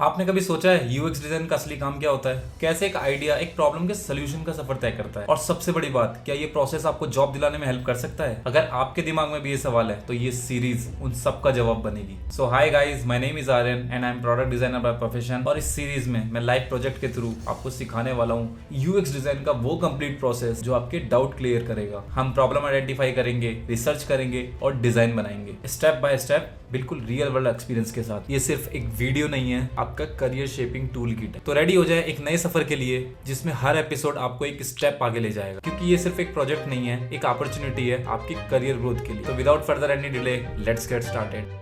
आपने कभी सोचा है यूएक्स डिजाइन का असली काम क्या होता है? कैसे एक आइडिया एक प्रॉब्लम के सोल्यूशन का सफर तय करता है? और सबसे बड़ी बात, क्या ये प्रोसेस आपको जॉब दिलाने में हेल्प कर सकता है? अगर आपके दिमाग में भी ये सवाल है तो ये सीरीज उन सब का जवाब बनेगी। So hi guys, my name is Aryan and I am product designer by profession. और इस सीरीज में मैं लाइव प्रोजेक्ट के थ्रू आपको सिखाने वाला हूँ यूएक्स डिजाइन का वो कंप्लीट प्रोसेस जो आपके डाउट क्लियर करेगा। हम प्रॉब्लम आइडेंटिफाई करेंगे, रिसर्च करेंगे और डिजाइन बनाएंगे स्टेप बाय स्टेप, बिल्कुल रियल वर्ल्ड एक्सपीरियंस के साथ। ये सिर्फ एक वीडियो नहीं है, आपका करियर शेपिंग टूल किट है। तो रेडी हो जाए एक नए सफर के लिए जिसमें हर एपिसोड आपको एक स्टेप आगे ले जाएगा, क्योंकि ये सिर्फ एक प्रोजेक्ट नहीं है, एक अपॉर्चुनिटी है आपकी करियर ग्रोथ के लिए। तो without further any delay, let's get started.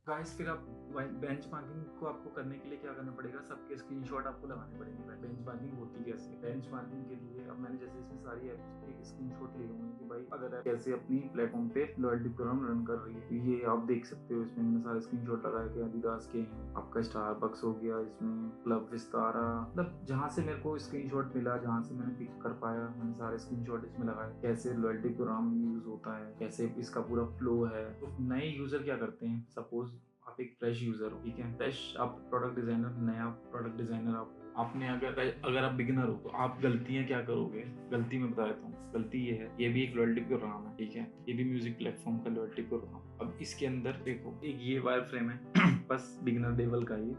Guys, फिर आप बेंचमार्किंग को आपको करने के लिए क्या करना पड़ेगा? सबके स्क्रीनशॉट आपको लगाने पड़ेंगे। बेंचमार्किंग होती कैसे? बेंचमार्किंग के लिए अब मैंने जैसे इसमें सारी एप्स के स्क्रीनशॉट लिए हुए हैं कि भाई अगर आप कैसे अपनी प्लेटफॉर्म पे लॉयल्टी प्रोग्राम रन कर रही है, तो ये आप देख सकते हो। इसमें मैंने सारे स्क्रीनशॉट लगाए कि एडिडास के हैं, आपका स्टारबक्स हो गया, इसमें क्लब विस्तारा, मतलब जहाँ से मेरे को स्क्रीनशॉट मिला, जहाँ से मैंने पिक कर पाया, मैंने सारे स्क्रीनशॉट इसमें लगाए। कैसे लॉयल्टी प्रोग्राम यूज होता है, कैसे इसका पूरा फ्लो है। तो नए यूजर क्या करते हैं, सपोज आप एक फ्रेश यूजर हो, ठीक है, फ्रेश आप प्रोडक्ट डिजाइनर, नया प्रोडक्ट डिजाइनर आपने अगर आप बिगिनर हो तो आप गलतियां क्या करोगे? गलती मैं बता देता हूँ। गलती ये है, ये भी एक लॉयल्टी प्रोग्राम है, ठीक है, ये भी म्यूजिक प्लेटफॉर्म का लॉयल्टी प्रोग्राम। अब इसके अंदर देखो, एक ये वायर फ्रेम है बस बिगिनर लेवल का ही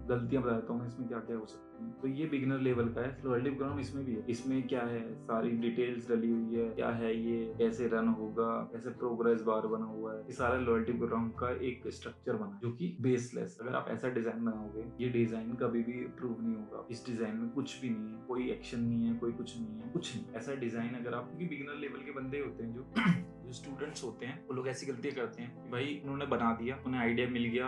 गलतियां बता देता हूँ मैं इसमें क्या क्या हो सकती है। तो ये बिगिनर लेवल का है, लॉयल्टी प्रोग्राम इसमें भी है। इसमें क्या है, सारी डिटेल्स डली हुई है, क्या है ये, कैसे रन होगा, कैसे प्रोग्रेस बार बना हुआ है। ये सारा लॉयल्टी प्रोग्राम का एक स्ट्रक्चर बना है जो कि बेसलेस। अगर आप ऐसा डिजाइन बनाओगे, ये डिजाइन कभी भी अप्रूव नहीं होगा। इस डिजाइन में कुछ भी नहीं है, कोई एक्शन नहीं है, कोई कुछ नहीं है, कुछ नहीं। ऐसा डिजाइन अगर आप, क्योंकि बिगिनर लेवल के बंदे होते हैं जो स्टूडेंट्स होते हैं, वो लोग ऐसी गलतियां करते हैं कि भाई उन्होंने बना दिया, उन्हें आइडिया मिल गया,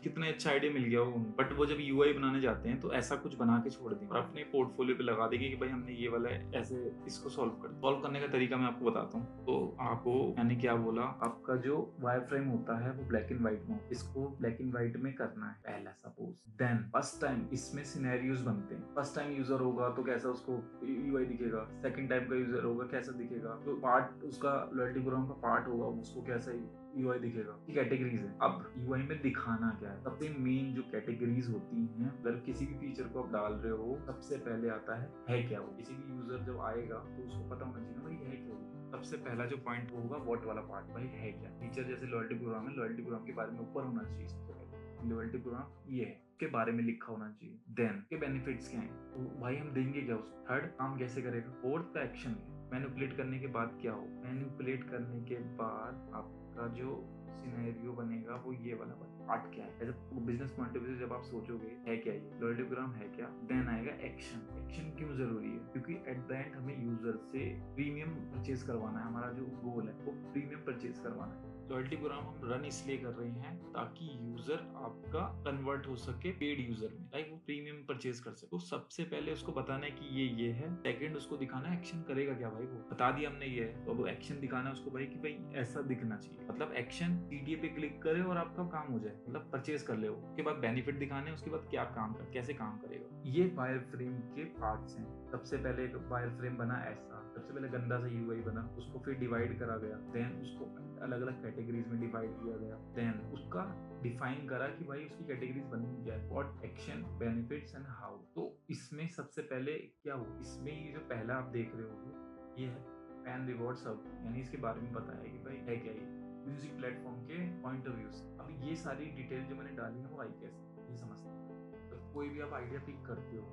कितना अच्छा आइडिया मिल गया वो, बट वो जब यूआई बनाने जाते हैं तो ऐसा कुछ बना के छोड़ देंगे और अपने पोर्टफोलियो पे लगा देंगे कि भाई हमने ये वाला ऐसे इसको सॉल्व करने का तरीका मैं आपको बताता हूँ। तो आपको मैंने क्या बोला, आपका जो वायर फ्रेम होता है वो ब्लैक एंड व्हाइट में, इसको ब्लैक एंड व्हाइट में करना है पहला सपोज। देन फर्स्ट टाइम इसमें सिनेरियोज बनते हैं। फर्स्ट टाइम यूजर होगा तो कैसा उसको यूआई दिखेगा, सेकंड टाइम का यूजर होगा कैसा दिखेगा, जो पार्ट उसका लॉयल्टी प्रोग्राम का पार्ट होगा उसको कैसा यूआई दिखेगा। कैटेगरीज है। अब यूआई में दिखाना क्या है, सबसे मेन जो कैटेगरीज होती हैं, अगर किसी भी फीचर को आप डाल रहे हो, सबसे पहले आता है क्या वो। किसी भी यूजर जब आएगा तो उसको पता होना चाहिए भाई है क्या वो। सबसे पहला जो पॉइंट होगा वॉट वाला पार्ट, भाई है क्या फीचर। जैसे लॉयल्टी प्रोग्राम है, लॉयल्टी प्रोग्राम के बारे में ऊपर होना चाहिए सबसे पहले, लॉयल्टी प्रोग्राम ये है के बारे में लिखा होना चाहिए। देन के बेनिफिट्स क्या हैं, तो भाई हम देंगे क्या उसको। थर्ड, काम कैसे करेगा। फोर्थ का एक्शन है, मैनिपुलेट करने के बाद क्या हो। मैनिपुलेट करने के बाद आपका जो सिनेरियो बनेगा वो ये वाला पार्ट क्या है। As a business point of view से जब आप सोचोगे है क्या ये लॉयल्टी प्रोग्राम है क्या, देन आएगा एक्शन। एक्शन क्यों जरूरी है, क्योंकि एट द एंड हमें यूजर से प्रीमियम परचेज करवाना है। हमारा जो गोल है वो प्रीमियम परचेज करवाना है। लॉयल्टी प्रोग्राम हम रन इसलिए कर रहे हैं ताकि यूजर आपका कन्वर्ट हो सके पेड यूजर में, लाइक वो प्रीमियम परचेज कर सके। तो सबसे पहले उसको बताना है कि ये है। सेकंड, उसको दिखाना है एक्शन करेगा क्या। भाई वो बता दिया हमने ये है, तो अब एक्शन दिखाना है उसको भाई कि भाई ऐसा दिखना चाहिए। मतलब एक्शन सीडीए पे क्लिक करे और आपका काम हो जाए, मतलब परचेज कर ले। उसके बाद बेनिफिट दिखाने, उसके बाद क्या काम कर, कैसे काम करेगा। ये वायर फ्रेम के पार्ट्स हैं। सबसे पहले एक वायर फ्रेम बना ऐसा, सबसे पहले गंदा सा यूआई बना, उसको फिर डिवाइड करा गया, देन उसको अलग अलग कैटेगरीज में डिवाइड किया गया, देन उसका डिफाइन करा कि भाई उसकी कैटेगरीज बननी क्या है, what action, benefits and how. तो इसमें सबसे पहले क्या हो, इसमें ये जो पहला आप देख रहे हो ये है पैन रिवॉर्ड सब, यानी इसके बारे में बताया कि भाई है क्या ये म्यूजिक प्लेटफॉर्म के पॉइंट ऑफ व्यू से। अब ये सारी डिटेल जो मैंने डाली है वो आई कैसे, ये समझते हैं। तो कोई भी आप आइडिया पिक करते हो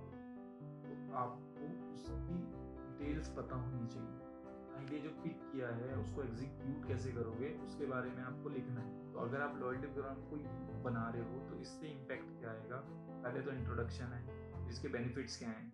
तो आपको उसकी डिटेल्स पता होनी चाहिए। आइडिया जो पिक किया है उसको एग्जीक्यूट कैसे करोगे उसके बारे में आपको लिखना है। तो अगर आप लॉयल्टी प्रोग्राम को बना रहे हो तो इससे इम्पैक्ट क्या आएगा। पहले तो इंट्रोडक्शन है, इसके बेनिफिट्स क्या हैं,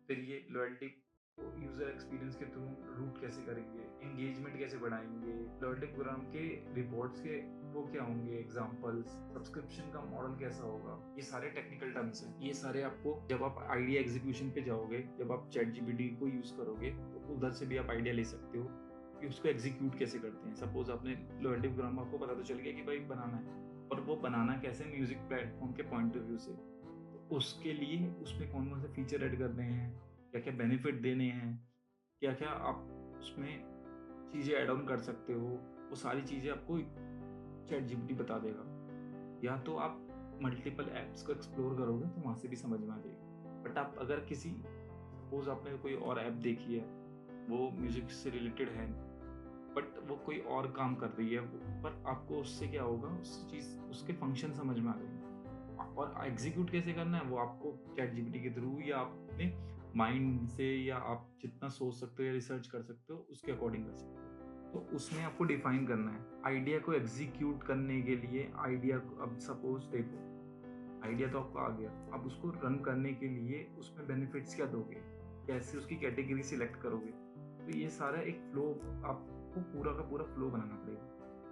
फिर ये लॉयल्टी यूजर एक्सपीरियंस के थ्रू रूट कैसे करेंगे, एंगेजमेंट कैसे बढ़ाएंगे, लॉयल्टी प्रोग्राम के रिवॉर्ड्स के वो क्या होंगे एग्जांपल्स, सब्सक्रिप्शन का मॉडल कैसा होगा। ये सारे टेक्निकल टर्म्स हैं। ये सारे आपको जब आप आइडिया एग्जीक्यूशन पे जाओगे, जब आप चैट जीपीटी को यूज करोगे तो उधर से भी आप आइडिया ले सकते हो कि उसको एग्जीक्यूट कैसे करते हैं। सपोज आपने लॉयल्टी प्रोग्राम, आपको पता तो चल गया कि भाई बनाना है, और वो बनाना कैसे म्यूजिक प्लेटफॉर्म के पॉइंट ऑफ व्यू से। तो उसके लिए उसमें कौन कौन से फीचर ऐड करने हैं, क्या क्या बेनिफिट देने हैं, क्या क्या आप उसमें चीज़ें ऐड ऑन कर सकते हो, वो सारी चीज़ें आपको चैट जीपीटी बता देगा। या तो आप मल्टीपल ऐप्स को एक्सप्लोर करोगे तो वहाँ से भी समझ में आ जाएगी। बट आप अगर किसी सपोज़ आपने कोई और ऐप देखी है, वो म्यूज़िक से रिलेटेड है, बट वो कोई और काम कर रही है, पर आपको उससे क्या होगा, उस चीज़ उसके फंक्शन समझ में आ गए और एग्जीक्यूट कैसे करना है वो आपको चैट जीपीटी के थ्रू या आप अपने माइंड से या आप जितना सोच सकते हो या रिसर्च कर सकते हो उसके अकॉर्डिंग कर सकते हो। तो उसमें आपको डिफाइन करना है आइडिया को एग्जीक्यूट करने के लिए। आइडिया को अब सपोज देखो, आइडिया तो आपको आ गया, अब उसको रन करने के लिए उसमें बेनिफिट्स क्या दोगे, कैसे उसकी कैटेगरी सिलेक्ट करोगे। तो ये सारा एक फ्लो, आपको पूरा का पूरा फ्लो बनाना पड़ेगा।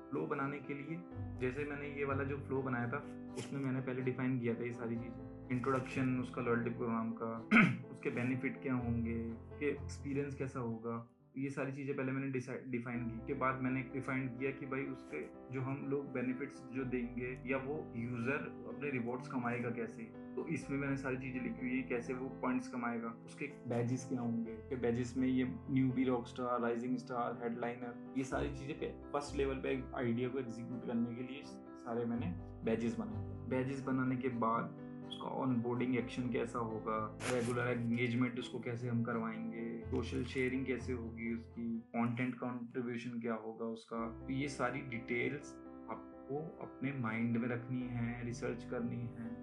फ्लो बनाने के लिए जैसे मैंने ये वाला जो फ्लो बनाया था उसमें मैंने पहले डिफाइन किया था ये सारी चीज़ें, इंट्रोडक्शन उसका लॉयल्टी प्रोग्राम का उसके बेनिफिट क्या होंगे, उसके एक्सपीरियंस कैसा होगा, ये सारी चीज़ें पहले मैंने डिफाइन की। के बाद मैंने डिफाइन किया कि भाई उसके जो हम लोग बेनिफिट्स जो देंगे या वो यूज़र अपने रिवॉर्ड्स कमाएगा कैसे। तो इसमें मैंने सारी चीज़ें लिखी हुई है कैसे वो पॉइंट्स कमाएगा, उसके बैजेस क्या होंगे, के बैजेस में ये newbie rock star, rising star, headliner, ये सारी चीज़ें पे फर्स्ट लेवल पे आइडिया को एग्जीक्यूट करने के लिए सारे मैंने बैजेस बनाए। बैजेस बनाने के बाद उसका ऑनबोर्डिंग एक्शन कैसा होगा, रेगुलर एंगेजमेंट उसको कैसे हम करवाएंगे, सोशल शेयरिंग कैसे होगी उसकी, कंटेंट कंट्रीब्यूशन क्या होगा उसका। तो ये सारी डिटेल्स आपको अपने माइंड में रखनी है, रिसर्च करनी है,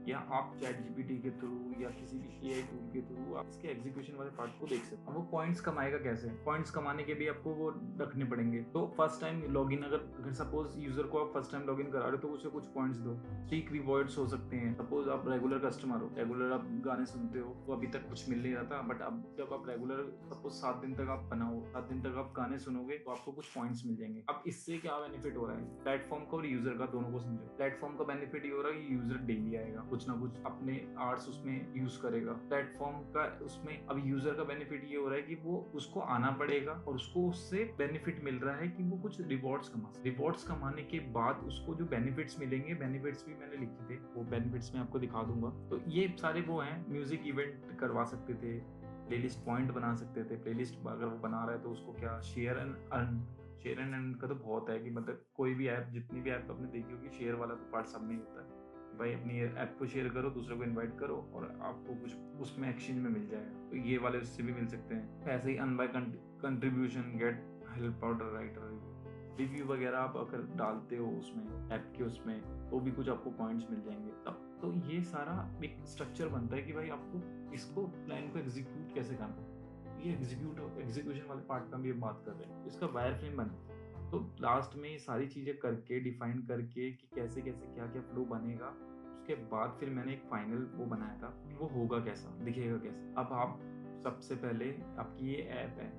या आप चैट जीपीटी के थ्रू या किसी भी एआई टूल के थ्रू आप इसके एग्जीक्यूशन वाले पार्ट को देख सकते हैं। अब वो पॉइंट्स कमाएगा कैसे, पॉइंट्स कमाने के भी आपको वो रखने पड़ेंगे। तो फर्स्ट टाइम लॉगिन अगर सपोज यूजर को आप फर्स्ट टाइम लॉगिन करा रहे हो तो उसे कुछ पॉइंट्स दो, स्ट्रीक रिवॉर्ड्स हो सकते हैं। सपोज आप रेगुलर कस्टमर हो, रेगुलर आप गाने सुनते हो, तो अभी तक कुछ मिल नहीं रहा था, बट अब जब आप रेगुलर सपोज 7 दिन तक आप बनाओ, 7 दिन तक आप गाने सुनोगे तो आपको कुछ पॉइंट्स मिल जाएंगे। अब इससे क्या बेनिफिट हो रहा है प्लेटफॉर्म का और यूजर का, दोनों को समझो। प्लेटफॉर्म का बेनिफिट ये हो रहा है कि यूजर डेली आएगा, कुछ ना कुछ अपने आर्ट्स उसमें यूज करेगा। प्लेटफॉर्म का उसमें अब यूजर का बेनिफिट ये हो रहा है कि वो उसको आना पड़ेगा और उसको उससे बेनिफिट मिल रहा है कि वो कुछ रिवॉर्ड्स कमाने के बाद उसको जो बेनिफिट्स मिलेंगे, बेनिफिट्स भी मैंने लिखे थे, वो बेनिफिट्स मैं आपको दिखा दूंगा। तो ये सारे वो हैं, म्यूजिक इवेंट करवा सकते थे, प्लेलिस्ट पॉइंट बना सकते थे, प्लेलिस्ट अगर वो बना रहा है तो उसको क्या शेयर एंड अर्न का तो बहुत है कि मतलब कोई भी ऐप, जितनी भी ऐप आपने देखी होगी, शेयर वाला तो पार्ट सब में ही होता है। भाई अपनी ऐप को शेयर करो, दूसरे को इनवाइट करो और आपको कुछ उसमें एक्सचेंज में मिल जाएगा। तो ये वाले उससे भी मिल सकते हैं। ऐसे ही an by contribution, get help out writer, review वगैरह आप अगर डालते हो उसमें ऐप के उसमें तो भी कुछ आपको पॉइंट्स मिल जाएंगे। तब तो ये सारा एक स्ट्रक्चर बनता है कि भाई आपको इसको प्लान को एग्जीक्यूट कैसे करना है। ये एग्जीक्यूशन वाले पार्ट का भी हम बात कर रहे हैं, इसका वायर फ्रेम बनता है। तो लास्ट में ये सारी चीज़ें करके डिफाइन करके कि कैसे कैसे क्या क्या फ्लो बनेगा, उसके बाद फिर मैंने एक फाइनल वो बनाया था कि वो होगा कैसा, दिखेगा कैसे। अब आप सबसे पहले आपकी ये ऐप है,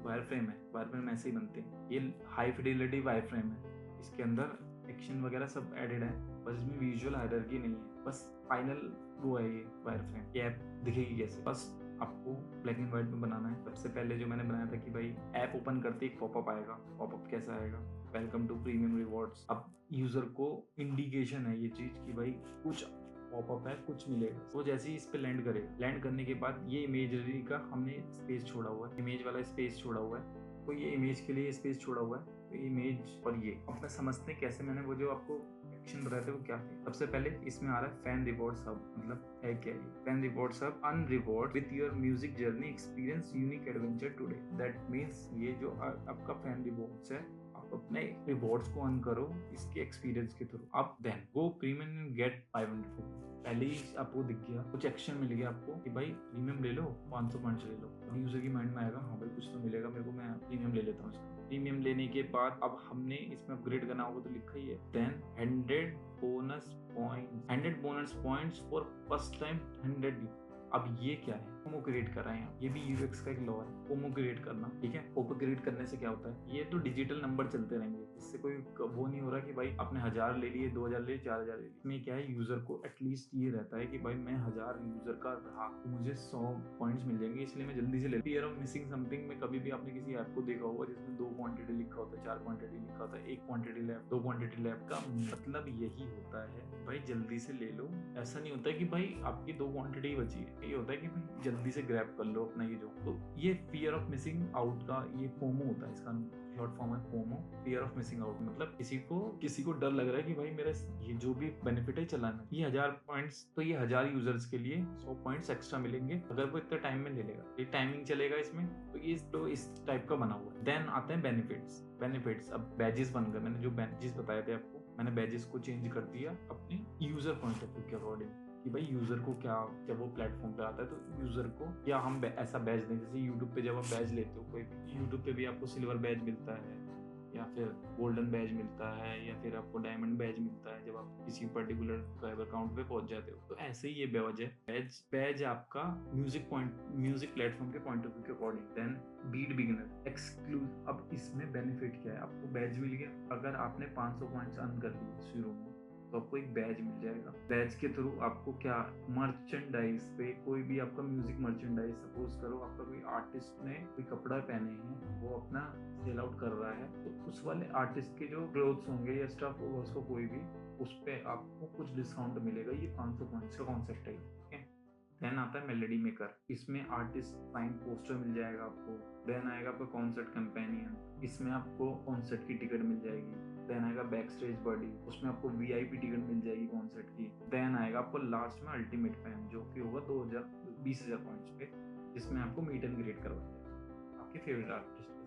वायर फ्रेम है, वायर फ्रेम ऐसे ही बनते हैं। ये हाई फिडेलिटी वायर फ्रेम है, इसके अंदर एक्शन वगैरह सब एडेड है, बस इसमें विजुअल हायरार्की नहीं है, बस फाइनल वो है ये वायर फ्रेम। ये ऐप दिखेगी कैसे, बस आपको ब्लैक एंड व्हाइट में बनाना है। सबसे पहले जो मैंने बनाया था कि भाई ऐप ओपन करते एक पॉपअप आएगा। पॉपअप कैसा आएगा, वेलकम टू प्रीमियम रिवॉर्ड्स। अब यूजर को इंडिकेशन है ये चीज कि भाई कुछ पॉपअप है, कुछ मिलेगा। वो जैसे ही इस पे लैंड करेगा, लैंड करने के बाद ये इमेजरी का हमने स्पेस छोड़ा हुआ है, इमेज वाला स्पेस छोड़ा हुआ है, तो ये इमेज के लिए स्पेस छोड़ा हुआ है। तो इमेज और ये अपना समझते हैं कैसे, मैंने वो जो आपको एक्शन बताए थे वो क्या थे। सबसे पहले इसमें आ रहा है फैन रिवॉर्ड्स हब, मतलब है क्या ये fan rewards hub, earn reward with your music journey experience unique adventure today. That means ये जो आपका फैन रिवॉर्ड्स है, आप अपने रिवॉर्ड्स को अर्न करो इसके एक्सपीरियंस के थ्रू। अब then go premium and get 500। पहले ही आपको दिख गया, कुछ एक्शन मिल गया आपको कि भाई प्रीमियम ले लो, 500 पॉइंट्स ले लो। अब यूजर की माइंड में आएगा हाँ भाई कुछ तो मिलेगा मेरे को, मैं प्रीमियम ले लेता हूँ इसका। प्रीमियम लेने के बाद अब हमने इसमें अपग्रेड करना होगा तो लिखा ही है, then 100 bonus points for first time 100। अब ये क्या है, पोमो क्रिएट कर रहे हैं, ये भी यूएक्स का एक लॉ है, पोमो क्रिएट करना। ठीक है, पोमो क्रिएट करने से क्या होता है, ये तो डिजिटल नंबर चलते रहेंगे, इससे कोई वो नहीं हो रहा कि भाई आपने 1000 ले लिए, 2000 ले लिए, 4000 ले लिए। इसमें क्या है, यूजर को एटलीस्ट ये रहता है कि भाई मैं 1000 यूजर का रहा तो मुझे 100 पॉइंट्स मिल जाएंगे, इसलिए मैं जल्दी से ले। फियर ऑफ मिसिंग समथिंग में कभी भी आपने किसी ऐप को देखा होगा जिसमें 2 क्वांटिटी लिखा होता है, 4 क्वांटिटी लिखा होता है, 1 क्वांटिटी लैब, 2 क्वांटिटी लैब का मतलब यही होता है भाई जल्दी से ले लो। ऐसा नहीं होता कि भाई आपकी 2 क्वांटिटी बची है, ये होता है कि भाई जल्दी से ग्रैब कर लो अपना ये जो। तो ये फियर ऑफ मिसिंग आउट का ये फोमो होता है, इसका शॉर्ट फॉर्म है FOMO, fear of missing out. मतलब किसी को डर लग रहा है कि भाई मेरा ये जो भी बेनिफिट है चलाना, ये 1000 पॉइंट्स, तो ये 1000 यूजर्स के लिए 100 पॉइंट्स एक्स्ट्रा मिलेंगे अगर वो इतना टाइम में ले लेगा। ये टाइमिंग चलेगा इसमें, तो इस टाइप का बना हुआ है। देन आते हैं बेनिफिट्स। अब बैजेस बनकर, मैंने जो बैजेस बताए थे आपको, मैंने बैजेस को चेंज कर दिया अपने यूजर पॉइंट ऑफ व्यू के अकॉर्डिंग, कि भाई यूजर को क्या, जब वो प्लेटफॉर्म पे आता है तो यूजर को क्या हम ऐसा बैज दें। जैसे यूट्यूब पे जब आप बैज लेते हो, कोई यूट्यूब पे भी आपको सिल्वर बैज मिलता है, या फिर गोल्डन बैज मिलता है, या फिर आपको डायमंड बैज मिलता है जब आप किसी पर्टिकुलर सब्सक्राइबर काउंट पे पहुंच जाते हो। तो ऐसे ही ये बैज है। बैज आपका म्यूजिक प्लेटफॉर्म के पॉइंट ऑफ व्यू के according. Then beat beginner exclusive. अब इसमें बेनिफिट क्या है, आपको बैज मिल गया, अगर आपने 500 पॉइंट्स अर्न कर लिए शुरू में तो आपको एक बैज मिल जाएगा। बैज के थ्रू आपको क्या, मर्चेंडाइज पे, कोई भी आपका म्यूजिक मर्चेंडाइज, सपोज करो आपका कोई आर्टिस्ट ने कोई कपड़ा पहने हैं, वो अपना सेल आउट कर रहा है, तो उस वाले आर्टिस्ट के जो क्लोथ्स होंगे या स्टफ होगा उसको कोई भी, उस पे आपको कुछ डिस्काउंट मिलेगा। ये 500 पॉइंट्स का कॉन्सेप्ट है। देन आता है मेलोडी मेकर। इसमें आर्टिस्ट साइन पोस्टर मिल जाएगा आपको। देन आएगा आपका कॉन्सर्ट कंपेनियन, इसमें आपको कॉन्सर्ट की टिकट मिल जाएगी। देन आएगा बैक स्टेज बॉडी, उसमें आपको वीआईपी टिकट मिल जाएगी कॉन्सर्ट की। देन आएगा आपको लास्ट में अल्टीमेट फैन, जो कि होगा 20,000 पॉइंट्स पे, जिसमें आपको मीट एंड ग्रीट करवाया आपके फेवरेट आर्टिस्ट के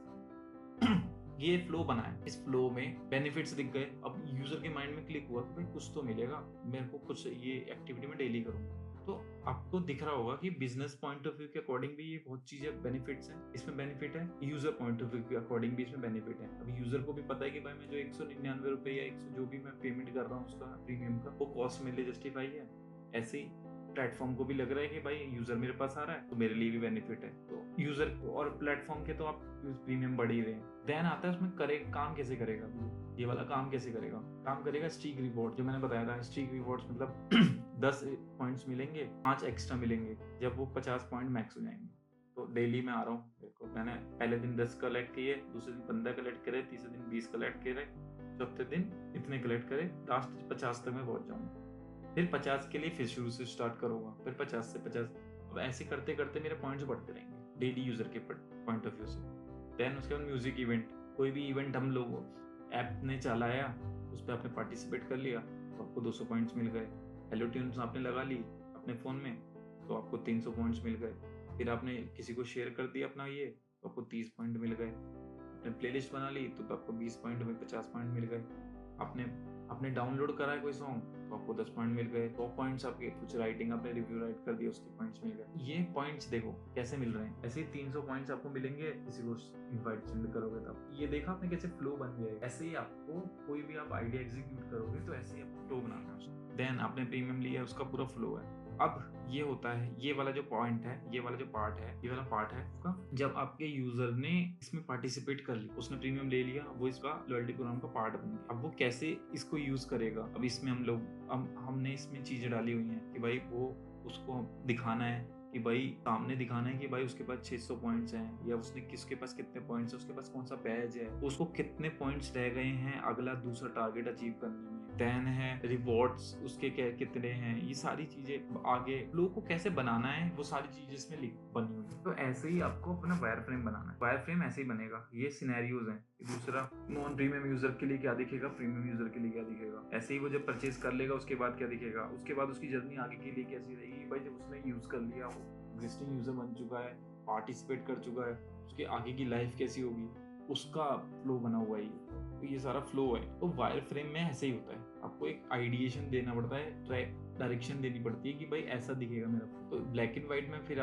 साथ। ये फ्लो बना है, इस फ्लो में बेनिफिट्स दिख गए। अब यूजर के माइंड में क्लिक हुआ कि भाई कुछ तो मिलेगा, मेरे को कुछ ये एक्टिविटी में डेली करूंगा। तो आपको दिख रहा होगा कि बिजनेस पॉइंट ऑफ व्यू के अकॉर्डिंग भी ये बहुत चीजें बेनिफिट्स हैं, इसमें बेनिफिट है। यूजर पॉइंट ऑफ व्यू के अकॉर्डिंग भी इसमें बेनिफिट है। अब यूजर को भी पता है कि भाई मैं जो 199 रुपए या 100 जो भी मैं पेमेंट कर रहा हूँ उसका प्रीमियम का, वो कॉस्ट मेरे लिए जस्टिफाई है। ऐसे ही प्लेटफॉर्म को भी लग रहा है कि भाई यूजर मेरे पास आ रहा है तो मेरे लिए भी बेनिफिट है। तो यूजर और प्लेटफॉर्म के तो आप प्रीमियम बढ़ ही रहे हैं। देन आता है उसमें काम कैसे करेगा, ये वाला काम कैसे करेगा। काम करेगा स्ट्रीक रिवॉर्ड, जो मैंने बताया था। स्ट्रीक रिवॉर्ड्स मतलब 10 पॉइंट्स मिलेंगे, 5 एक्स्ट्रा मिलेंगे जब वो 50 पॉइंट मैक्स हो जाएंगे। तो डेली मैं आ रहा हूँ, देखो मैंने पहले दिन 10 कलेक्ट किए, दूसरे दिन 15 कलेक्ट करे, तीसरे दिन 20 कलेक्ट करे, चौथे दिन इतने कलेक्ट करे, लास्ट 50 तक मैं पहुंच जाऊंगा। फिर 50 के लिए फिर शुरू से स्टार्ट करूंगा, फिर 50 से 50। अब ऐसे करते करते मेरे पॉइंट्स बढ़ते रहेंगे डेली यूजर के पॉइंट ऑफ व्यू से। देन उसके बाद म्यूजिक इवेंट, कोई भी इवेंट हम लोग ऐप ने चलाया, उस पर आपने पार्टिसिपेट कर लिया तो आपको 200 पॉइंट्स मिल गए। हेलो ट्यून्स आपने लगा ली अपने फ़ोन में तो आपको 300 पॉइंट्स मिल गए। फिर आपने किसी को शेयर कर दिया अपना ये, तो आपको 30 पॉइंट मिल गए। आपने प्लेलिस्ट बना ली तो आपको 20 पॉइंट में 50 पॉइंट मिल गए। आपने डाउनलोड करा है कोई सॉन्ग तो आपको 10 पॉइंट मिल गए। 100 पॉइंट्स आपके, कुछ राइटिंग आपने रिव्यू राइट कर दिया उसके पॉइंट्स मिल गए। ये पॉइंट्स देखो कैसे मिल रहे हैं। ऐसे ही 300 पॉइंट्स आपको मिलेंगे किसी को इनवाइट सेंड करोगे तब। ये देखा आपने कैसे फ्लो बन गया है। ऐसे ही आपको कोई भी आप आइडिया एग्जीक्यूट करोगे तो ऐसे ही आपको फ्लो बनाना है। देन आपने प्रीमियम लिया, उसका पूरा फ्लो है। अब ये होता है, ये वाला जो पॉइंट है, ये वाला जो पार्ट है, ये वाला पार्ट है उसका, जब आपके यूजर ने इसमें पार्टिसिपेट कर लिया, उसने प्रीमियम ले लिया, वो इसका लॉयल्टी प्रोग्राम का पार्ट बन गया। अब वो कैसे इसको यूज करेगा, अब इसमें हमने इसमें चीजें डाली हुई हैं कि भाई वो उसको दिखाना है कि भाई सामने दिखाना है कि भाई उसके पास 600 पॉइंट्स हैं, या उसने किसके पास कितने पॉइंट्स है, उसके पास कौन सा बैज है, उसको कितने पॉइंट्स रह गए हैं अगला दूसरा टारगेट अचीव करने में। देन है रिवॉर्ड्स उसके क्या कितने हैं, ये सारी चीजें आगे लोगों को कैसे बनाना है, वो सारी चीजें इसमें बनी हुई है। तो ऐसे ही आपको अपना वायर फ्रेम बनाना है। वायर फ्रेम ऐसे ही बनेगा। ये सिनेरियोज हैं। दूसरा, नॉन प्रीमियम यूजर के लिए क्या दिखेगा, प्रीमियम यूजर के लिए क्या दिखेगा। ऐसे ही वो जब परचेज कर लेगा उसके बाद क्या दिखेगा, उसके बाद उसकी जर्नी आगे के लिए कैसी रहेगी। भाई जब उसने यूज कर लिया, एग्जिस्टिंग यूजर बन चुका है, पार्टिसिपेट कर चुका है, उसके आगे की लाइफ कैसी होगी, उसका फ्लो बना हुआ है। तो ये सारा फ्लो है। तो वायर फ्रेम में ऐसे ही होता है, आपको एक आइडिएशन देना पड़ता है, डायरेक्शन देनी पड़ती है कि भाई ऐसा दिखेगा मेरा। तो ब्लैक एंड व्हाइट में फिर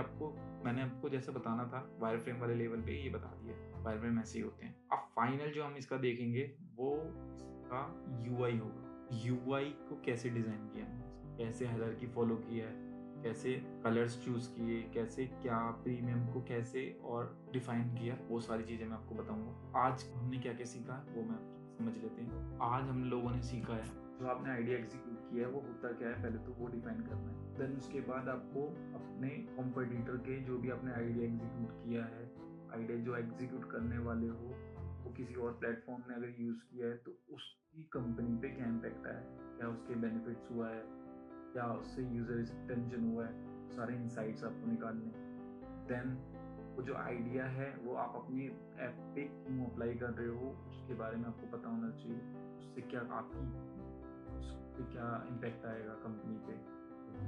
मैंने आपको जैसे बताना था वायर फ्रेम वाले लेवल पे ये बता दिया। वायर फ्रेम ऐसे ही होते हैं। अब फाइनल जो हम इसका देखेंगे वो इसका यूआई होगा। यूआई को कैसे डिजाइन किया, कैसे हायरार्की फॉलो किया है, कैसे कलर्स चूज किए, कैसे क्या प्रीमियम को कैसे और डिफाइन किया, वो सारी चीजें मैं आपको बताऊंगा। आज हमने क्या क्या सीखा है वो मैं समझ लेते हैं। आज हम लोगों ने सीखा है, जो आपने आइडिया एग्जीक्यूट किया है वो होता क्या है, पहले तो वो डिफाइन करना है। देन उसके बाद आपको अपने कॉम्पिटिटर के जो भी आपने आइडिया एग्जीक्यूट किया है, आइडिया जो एग्जीक्यूट करने वाले हो वो किसी और प्लेटफॉर्म ने अगर यूज किया है तो उसकी कंपनी पे क्या इम्पैक्ट आया है, क्या उसके बेनिफिट्स हुआ है, क्या उससे यूजर रिटेंशन हुआ है, सारे इंसाइट्स आपको निकालने। देन वो जो आइडिया है वो आप अपनी ऐप पे क्यों अप्लाई कर रहे हो, उसके बारे में आपको पता होना चाहिए। उससे क्या आपकी उस पे क्या इम्पैक्ट आएगा कंपनी पे।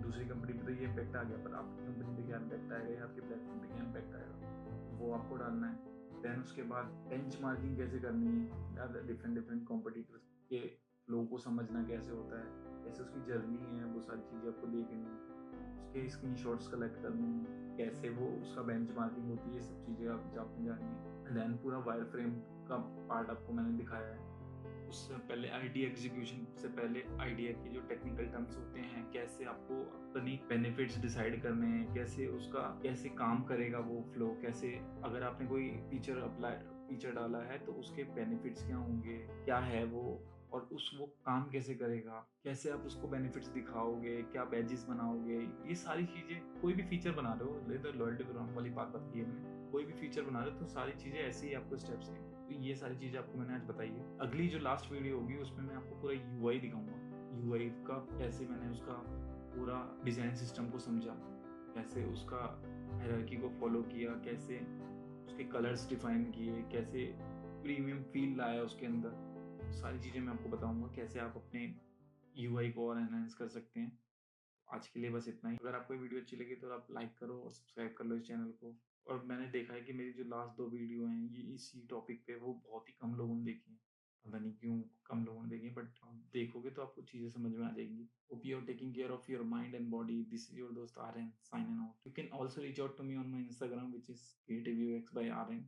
दूसरी कंपनी पे तो ये इम्पैक्ट आ गया, पर आपकी कंपनी पे क्या इम्पैक्ट आएगा या आपके प्लेटफ़ॉर्म पे क्या इम्पैक्ट आएगा, वो आपको डालना है। देन उसके बाद बेंचमार्किंग कैसे करनी है, या डिफरेंट कॉम्पिटिटर्स के फ्लो को समझना कैसे होता है, कैसे उसकी जर्नी है, वो सारी चीज़ें आपको देखनी है। उसके स्क्रीनशॉट्स कलेक्ट करने हैं, कैसे वो उसका बेंचमार्किंग होती है, ये सब चीज़ें आपने जाननी है। देन पूरा वायरफ्रेम का पार्ट आपको मैंने दिखाया है। उससे पहले आइडिया एग्जीक्यूशन से पहले आइडिया के जो टेक्निकल टर्म्स होते हैं, कैसे आपको अपनी बेनिफिट्स डिसाइड करने हैं, कैसे उसका कैसे काम करेगा वो फ्लो, कैसे अगर आपने कोई फीचर डाला है तो उसके बेनिफिट्स क्या होंगे, क्या है वो, और वो काम कैसे करेगा, कैसे आप उसको बेनिफिट्स दिखाओगे, क्या बैजेस बनाओगे, ये सारी चीज़ें। कोई भी फीचर बना रहे हो, ले लॉयल्टी प्रोग्राम वाली बात बताई है मैंने, कोई भी फीचर बना रहे हो तो सारी चीज़ें ऐसे ही आपको स्टेप्स हैं। तो ये सारी चीज़ें आपको मैंने आज बताई है। अगली जो लास्ट वीडियो होगी उसमें मैं आपको पूरा यूआई दिखाऊँगा। यूआई का कैसे मैंने उसका पूरा डिज़ाइन सिस्टम को समझा, कैसे उसका हायरार्की को फ़ॉलो किया, कैसे उसके कलर्स डिफ़ाइन किए, कैसे प्रीमियम फ़ील लाया उसके अंदर। सारी चीज़ें मैं आपको बताऊँगा, कैसे आप अपने यूआई को और एनहांस कर सकते हैं। आज के लिए बस इतना ही। अगर आपको ये वीडियो अच्छी लगी तो आप लाइक करो और सब्सक्राइब कर लो इस चैनल को। और मैंने देखा है कि मेरी जो लास्ट 2 वीडियो हैं ये इसी टॉपिक पे, वो बहुत ही कम लोगों ने देखी हैं। पता नहीं क्यों कम लोगों ने देखी हैं, बट आप देखोगे तो आपको चीज़ें समझ में आ जाएँगी। Hope you are taking care of your mind and body. This is your दोस्त Aryan signing out. You can also reach out to me on my Instagram which is creativeux by Aryan.